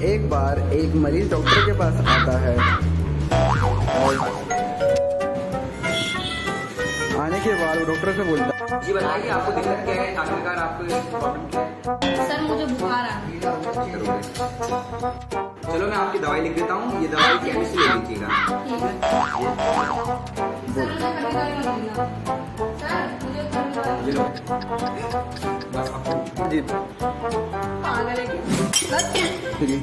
एक बार एक मरीज डॉक्टर के पास आता है और आने के बाद वो डॉक्टर से बोलता है, जी बताइए आपको दिक्कत क्या है, आखिरकार आपको प्रॉब्लम क्या है? सर मुझे बुखार आ रहा है। चलो मैं आपकी दवाई लिख देता हूँ, ये दवाई केमिस्ट से ले लीजिएगा। ठीक है। सर मुझे कभी दवाई मत देना। सर मुझे कभी दवाई ये लो बस आपको जी पागल है क्या? ठीक है।